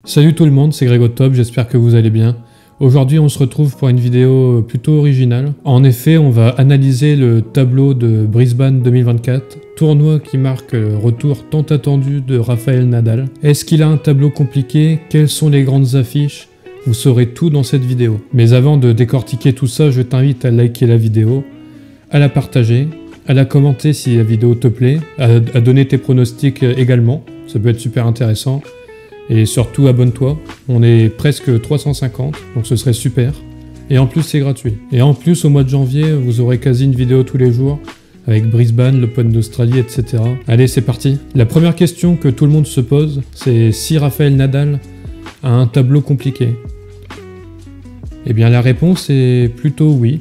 Salut tout le monde, c'est GrégoTop, j'espère que vous allez bien. Aujourd'hui on se retrouve pour une vidéo plutôt originale. En effet, on va analyser le tableau de Brisbane 2024, tournoi qui marque le retour tant attendu de Rafael Nadal. Est-ce qu'il a un tableau compliqué? Quelles sont les grandes affiches? Vous saurez tout dans cette vidéo. Mais avant de décortiquer tout ça, je t'invite à liker la vidéo, à la partager, à la commenter si la vidéo te plaît, à donner tes pronostics également, ça peut être super intéressant. Et surtout, abonne-toi, on est presque 350, donc ce serait super. Et en plus, c'est gratuit. Et en plus, au mois de janvier, vous aurez quasi une vidéo tous les jours, avec Brisbane, l'Open d'Australie, etc. Allez, c'est parti. La première question que tout le monde se pose, c'est si Rafael Nadal a un tableau compliqué. Eh bien, la réponse est plutôt oui.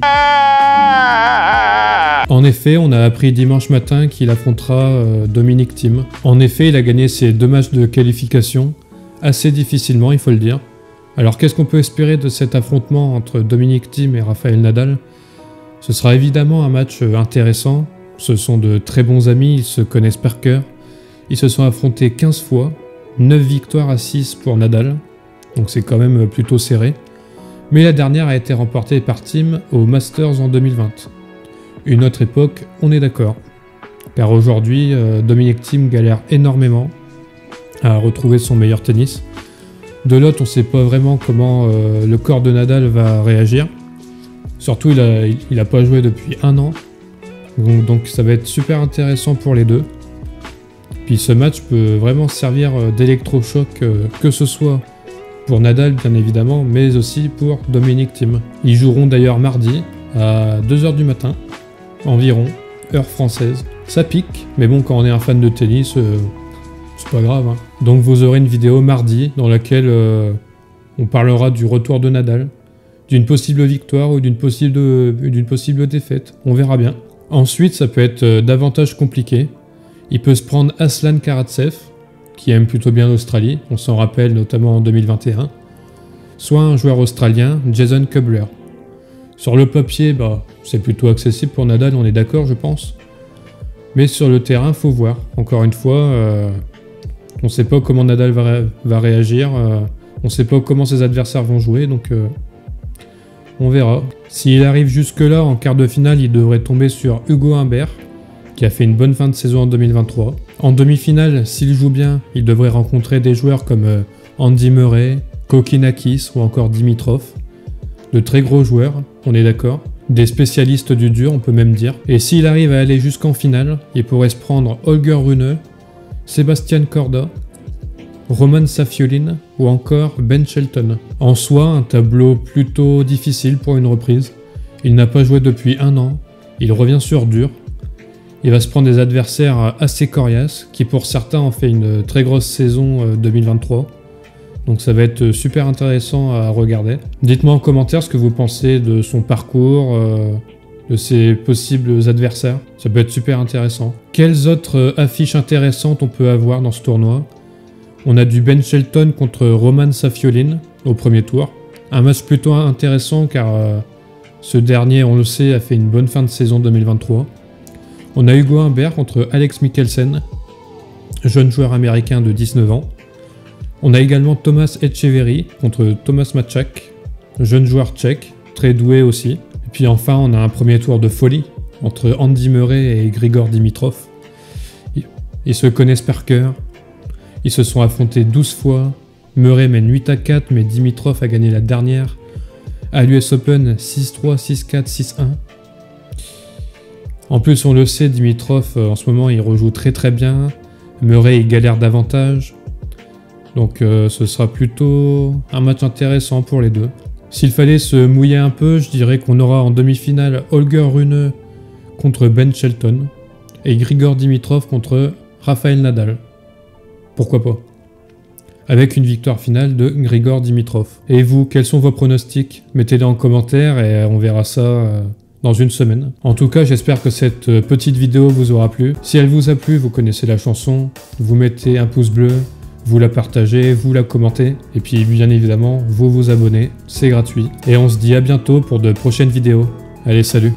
En effet, on a appris dimanche matin qu'il affrontera Dominic Thiem. En effet, il a gagné ses 2 matchs de qualification, assez difficilement, il faut le dire. Alors qu'est-ce qu'on peut espérer de cet affrontement entre Dominic Thiem et Rafael Nadal? Ce sera évidemment un match intéressant. Ce sont de très bons amis, ils se connaissent par cœur. Ils se sont affrontés 15 fois, 9 victoires à 6 pour Nadal, donc c'est quand même plutôt serré. Mais la dernière a été remportée par Thiem au Masters en 2020. Une autre époque, on est d'accord. Car aujourd'hui, Dominic Thiem galère énormément à retrouver son meilleur tennis. De l'autre, on ne sait pas vraiment comment le corps de Nadal va réagir. Surtout, il a pas joué depuis 1 an. Donc ça va être super intéressant pour les deux. Puis ce match peut vraiment servir d'électrochoc, que ce soit pour Nadal bien évidemment, mais aussi pour Dominic Thiem. Ils joueront d'ailleurs mardi à 2 h du matin, environ, heure française. Ça pique, mais bon, quand on est un fan de tennis, c'est pas grave, hein. Donc vous aurez une vidéo mardi dans laquelle on parlera du retour de Nadal, d'une possible victoire ou d'une possible défaite. On verra bien. Ensuite, ça peut être davantage compliqué. Il peut se prendre Aslan Karatsev, qui aime plutôt bien l'Australie, on s'en rappelle notamment en 2021, soit un joueur australien, Jason Kubler. Sur le papier, c'est plutôt accessible pour Nadal, on est d'accord, je pense. Mais sur le terrain, faut voir. Encore une fois, on ne sait pas comment Nadal va réagir, on ne sait pas comment ses adversaires vont jouer, donc on verra. S'il arrive jusque-là, en quart de finale, il devrait tomber sur Hugo Humbert, qui a fait une bonne fin de saison en 2023. En demi-finale, s'il joue bien, il devrait rencontrer des joueurs comme Andy Murray, Kokkinakis ou encore Dimitrov. De très gros joueurs, on est d'accord. Des spécialistes du dur, on peut même dire. Et s'il arrive à aller jusqu'en finale, il pourrait se prendre Holger Rune, Sebastian Korda, Roman Safiullin ou encore Ben Shelton. En soi, un tableau plutôt difficile pour une reprise. Il n'a pas joué depuis 1 an, il revient sur dur. Il va se prendre des adversaires assez coriaces, qui pour certains ont fait une très grosse saison 2023. Donc ça va être super intéressant à regarder. Dites-moi en commentaire ce que vous pensez de son parcours, de ses possibles adversaires. Ça peut être super intéressant. Quelles autres affiches intéressantes on peut avoir dans ce tournoi? On a du Ben Shelton contre Roman Safiullin au premier tour. Un match plutôt intéressant car ce dernier, on le sait, a fait une bonne fin de saison 2023. On a Hugo Humbert contre Alex Mikkelsen, jeune joueur américain de 19 ans. On a également Thomas Etcheverry contre Thomas Maček, jeune joueur tchèque, très doué aussi. Et puis enfin, on a un premier tour de folie entre Andy Murray et Grigor Dimitrov. Ils se connaissent par cœur. Ils se sont affrontés 12 fois. Murray mène 8-4, mais Dimitrov a gagné la dernière. À l'US Open, 6-3, 6-4, 6-1. En plus, on le sait, Dimitrov, en ce moment, il rejoue très très bien. Murray, il galère davantage. Donc ce sera plutôt un match intéressant pour les deux. S'il fallait se mouiller un peu, je dirais qu'on aura en demi-finale Holger Rune contre Ben Shelton et Grigor Dimitrov contre Rafael Nadal. Pourquoi pas? Avec une victoire finale de Grigor Dimitrov. Et vous, quels sont vos pronostics? Mettez-les en commentaire et on verra ça dans une semaine. En tout cas, j'espère que cette petite vidéo vous aura plu. Si elle vous a plu, vous connaissez la chanson, vous mettez un pouce bleu, vous la partagez, vous la commentez, et puis bien évidemment, vous vous abonnez, c'est gratuit. Et on se dit à bientôt pour de prochaines vidéos. Allez, salut!